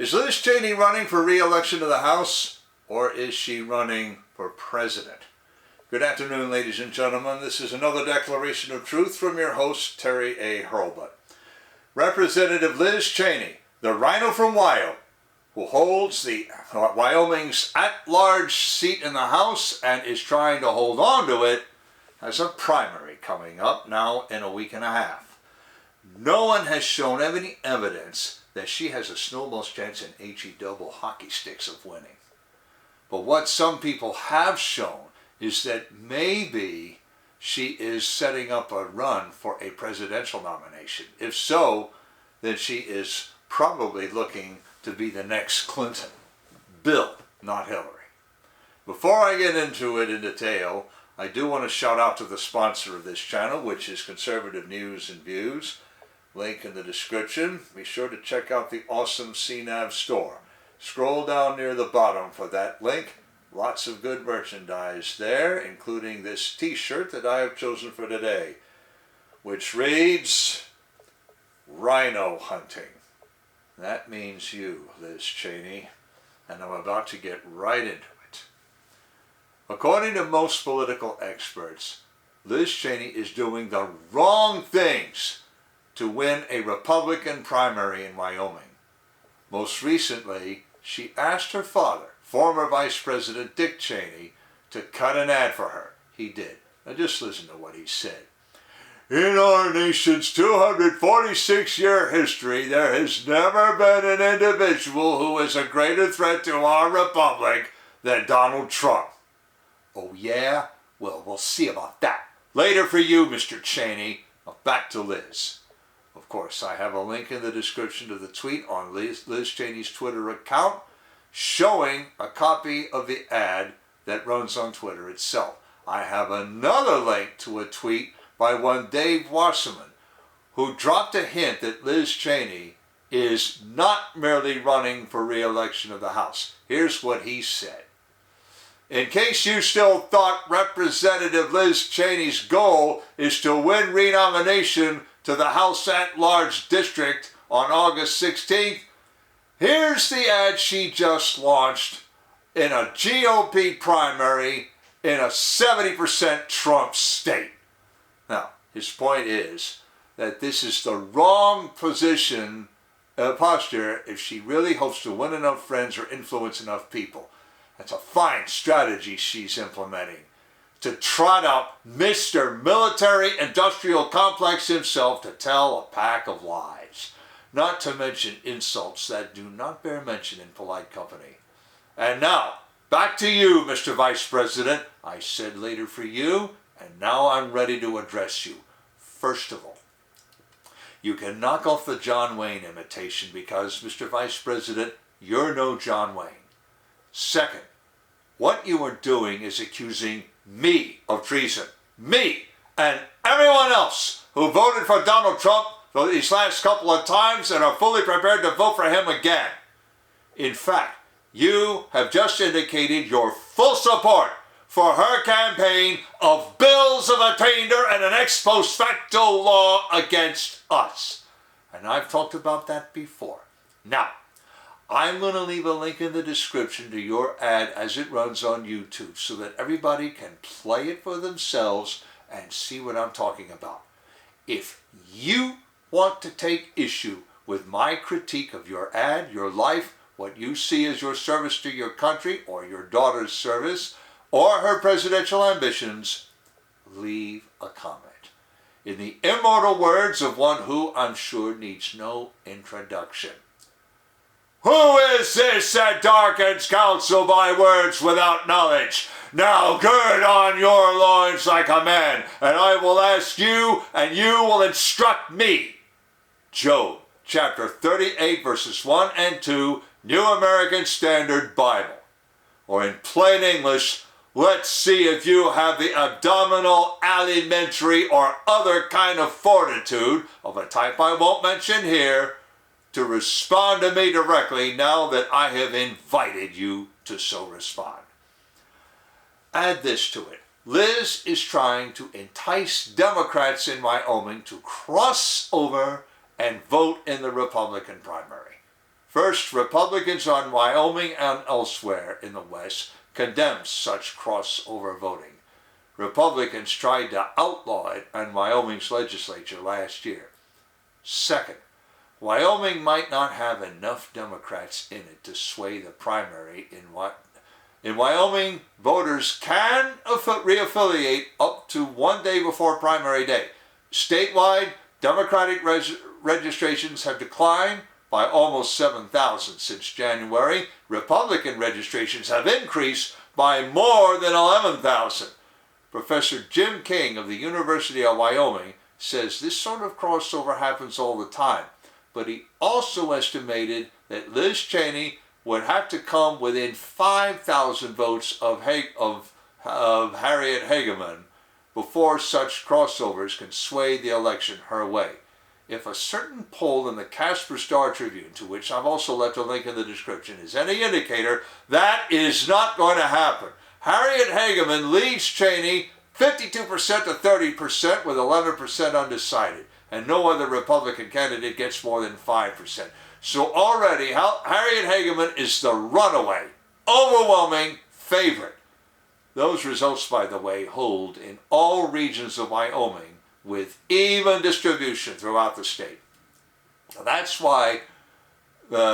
Is Liz Cheney running for re-election to the House, or is she running for president? Good afternoon, ladies and gentlemen. This is another declaration of truth from your host, Terry A. Hurlbut. Representative Liz Cheney, the rhino from Wyoming, who holds the Wyoming's at-large seat in the House and is trying to hold on to it, has a primary coming up now in a week and a half. No one has shown any evidence that she has a snowball's chance in HE double hockey sticks of winning. But what some people have shown is that maybe she is setting up a run for a presidential nomination. If so, then she is probably looking to be the next Clinton. Bill, not Hillary. Before I get into it in detail, I do want to shout out to the sponsor of this channel, which is Conservative News and Views. Link in the description. Be sure to check out the awesome CNAV Store. Scroll down near the bottom for that link. Lots of good merchandise there, including this t-shirt that I have chosen for today, which reads, Rhino Hunting. That means you, Liz Cheney, and I'm about to get right into it. According to most political experts, Liz Cheney is doing the wrong things to win a Republican primary in Wyoming. Most recently, she asked her father, former Vice President Dick Cheney, to cut an ad for her. He did. Now just listen to what he said. In our nation's 246-year history, there has never been an individual who is a greater threat to our republic than Donald Trump. Oh yeah? Well, we'll see about that. Later for you, Mr. Cheney. Now back to Liz. Of course, I have a link in the description to the tweet on Liz Cheney's Twitter account showing a copy of the ad that runs on Twitter itself. I have another link to a tweet by one Dave Wasserman, who dropped a hint that Liz Cheney is not merely running for re-election of the House. Here's what he said. In case you still thought Representative Liz Cheney's goal is to win renomination to the House at-large district on August 16th, here's the ad she just launched in a GOP primary in a 70% Trump state. Now, his point is that this is the wrong posture if she really hopes to win enough friends or influence enough people. That's a fine strategy she's implementing, to trot out Mr. Military Industrial Complex himself to tell a pack of lies, not to mention insults that do not bear mention in polite company. And now, back to you, Mr. Vice President. I said later for you, and now I'm ready to address you. First of all, you can knock off the John Wayne imitation because, Mr. Vice President, you're no John Wayne. Second, what you are doing is accusing me of treason. Me and everyone else who voted for Donald Trump for these last couple of times and are fully prepared to vote for him again. In fact, you have just indicated your full support for her campaign of bills of attainder and an ex post facto law against us. And I've talked about that before. Now, I'm going to leave a link in the description to your ad as it runs on YouTube so that everybody can play it for themselves and see what I'm talking about. If you want to take issue with my critique of your ad, your life, what you see as your service to your country or your daughter's service or her presidential ambitions, leave a comment. In the immortal words of one who I'm sure needs no introduction. Who is this that darkens counsel by words without knowledge? Now gird on your loins like a man, and I will ask you, and you will instruct me. Job, chapter 38, verses 1 and 2, New American Standard Bible. Or in plain English, let's see if you have the abdominal, alimentary, or other kind of fortitude, of a type I won't mention here, to respond to me directly now that I have invited you to so respond. Add this to it. Liz is trying to entice Democrats in Wyoming to cross over and vote in the Republican primary. First, Republicans on Wyoming and elsewhere in the West condemned such crossover voting. Republicans tried to outlaw it in Wyoming's legislature last year. Second, Wyoming might not have enough Democrats in it to sway the primary. In Wyoming, voters can reaffiliate up to 1 day before primary day. Statewide, Democratic registrations have declined by almost 7,000 since January. Republican registrations have increased by more than 11,000. Professor Jim King of the University of Wyoming says this sort of crossover happens all the time, but he also estimated that Liz Cheney would have to come within 5,000 votes of Harriet Hageman before such crossovers can sway the election her way. If a certain poll in the Casper Star-Tribune, to which I've also left a link in the description, is any indicator, that is not going to happen. Harriet Hageman leads Cheney 52% to 30% with 11% undecided, and no other Republican candidate gets more than 5%. So already Harriet Hageman is the runaway, overwhelming favorite. Those results, by the way, hold in all regions of Wyoming with even distribution throughout the state. That's why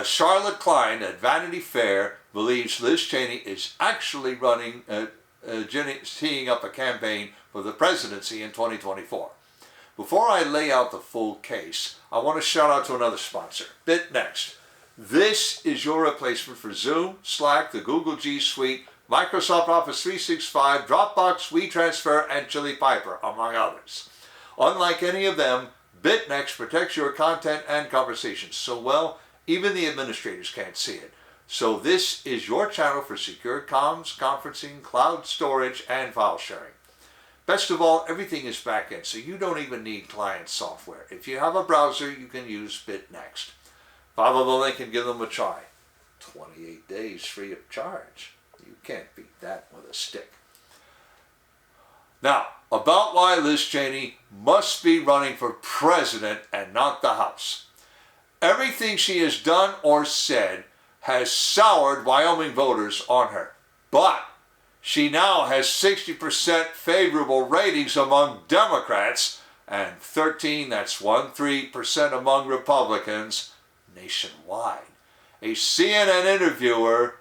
Charlotte Klein at Vanity Fair believes Liz Cheney is actually teeing up a campaign for the presidency in 2024. Before I lay out the full case, I want to shout out to another sponsor, BitNext. This is your replacement for Zoom, Slack, the Google G Suite, Microsoft Office 365, Dropbox, WeTransfer, and Chili Piper, among others. Unlike any of them, BitNext protects your content and conversations so well, even the administrators can't see it. So this is your channel for secure comms, conferencing, cloud storage, and file sharing. Best of all, everything is back-end, so you don't even need client software. If you have a browser, you can use BitNext. Follow the link and give them a try. 28 days free of charge. You can't beat that with a stick. Now, about why Liz Cheney must be running for president and not the House. Everything she has done or said has soured Wyoming voters on her. But she now has 60% favorable ratings among Democrats and 13% among Republicans nationwide. A CNN interviewer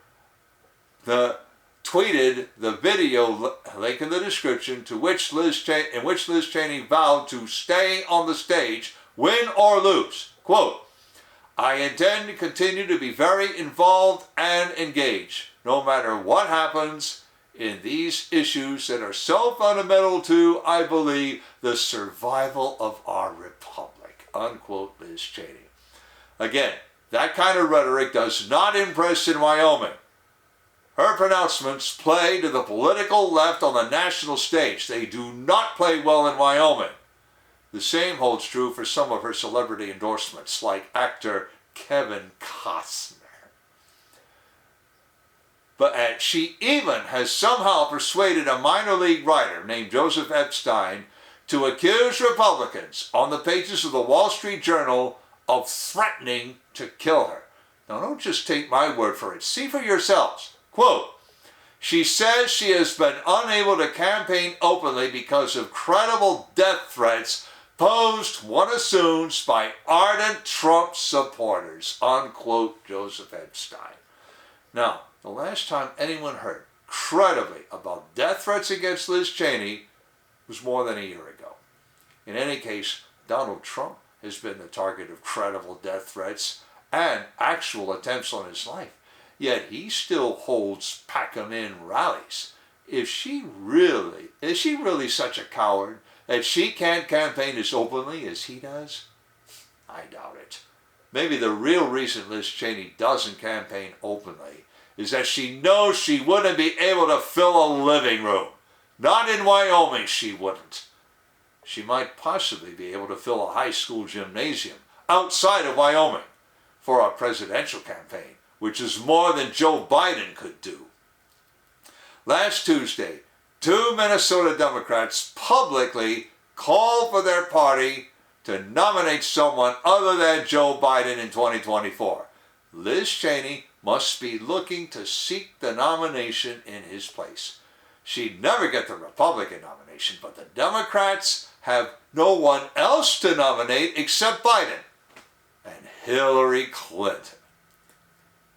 tweeted the video, link in the description, in which Liz Cheney vowed to stay on the stage, win or lose. Quote, "I intend to continue to be very involved and engaged, no matter what happens in these issues that are so fundamental to, I believe, the survival of our republic." Unquote, Liz Cheney. Again, that kind of rhetoric does not impress in Wyoming. Her pronouncements play to the political left on the national stage. They do not play well in Wyoming. The same holds true for some of her celebrity endorsements, like actor Kevin Costner. But she even has somehow persuaded a minor league writer named Joseph Epstein to accuse Republicans on the pages of the Wall Street Journal of threatening to kill her. Now, don't just take my word for it. See for yourselves. Quote, "She says she has been unable to campaign openly because of credible death threats posed, one assumes, by ardent Trump supporters." Unquote, Joseph Epstein. Now, the last time anyone heard credibly about death threats against Liz Cheney was more than a year ago. In any case, Donald Trump has been the target of credible death threats and actual attempts on his life. Yet he still holds pack-em-in rallies. Is she really such a coward that she can't campaign as openly as he does? I doubt it. Maybe the real reason Liz Cheney doesn't campaign openly is that she knows she wouldn't be able to fill a living room. Not in Wyoming, she wouldn't. She might possibly be able to fill a high school gymnasium outside of Wyoming for a presidential campaign, which is more than Joe Biden could do. Last Tuesday, 2 Minnesota Democrats publicly called for their party to nominate someone other than Joe Biden in 2024. Liz Cheney must be looking to seek the nomination in his place. She'd never get the Republican nomination, but the Democrats have no one else to nominate except Biden and Hillary Clinton.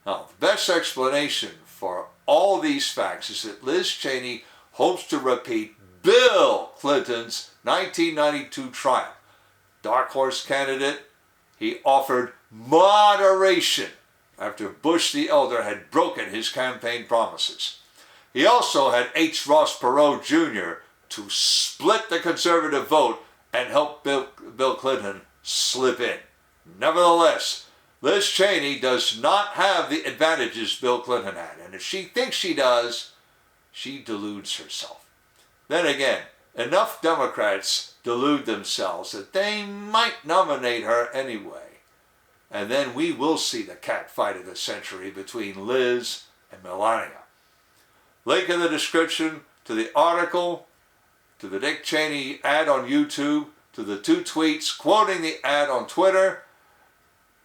Now, the best explanation for all these facts is that Liz Cheney hopes to repeat Bill Clinton's 1992 triumph. Dark horse candidate, he offered moderation after Bush the Elder had broken his campaign promises. He also had H. Ross Perot Jr. to split the conservative vote and help Bill Clinton slip in. Nevertheless, Liz Cheney does not have the advantages Bill Clinton had, and if she thinks she does, she deludes herself. Then again, enough Democrats delude themselves that they might nominate her anyway. And then we will see the catfight of the century between Liz and Melania. Link in the description to the article, to the Dick Cheney ad on YouTube, to the 2 tweets quoting the ad on Twitter,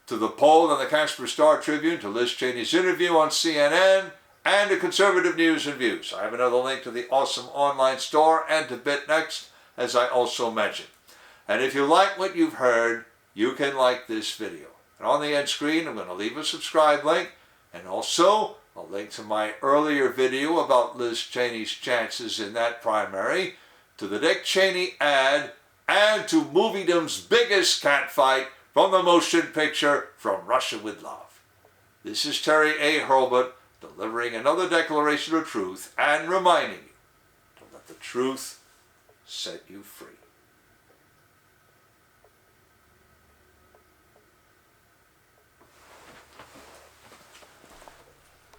to the poll in the Casper Star-Tribune, to Liz Cheney's interview on CNN, and to Conservative News and Views. I have another link to the awesome online store and to BitNext, as I also mentioned. And if you like what you've heard, you can like this video. And on the end screen, I'm going to leave a subscribe link, and also a link to my earlier video about Liz Cheney's chances in that primary, to the Dick Cheney ad, and to Moviedom's biggest catfight from the motion picture From Russia with Love. This is Terry A. Hurlbut, delivering another declaration of truth and reminding you to let the truth set you free.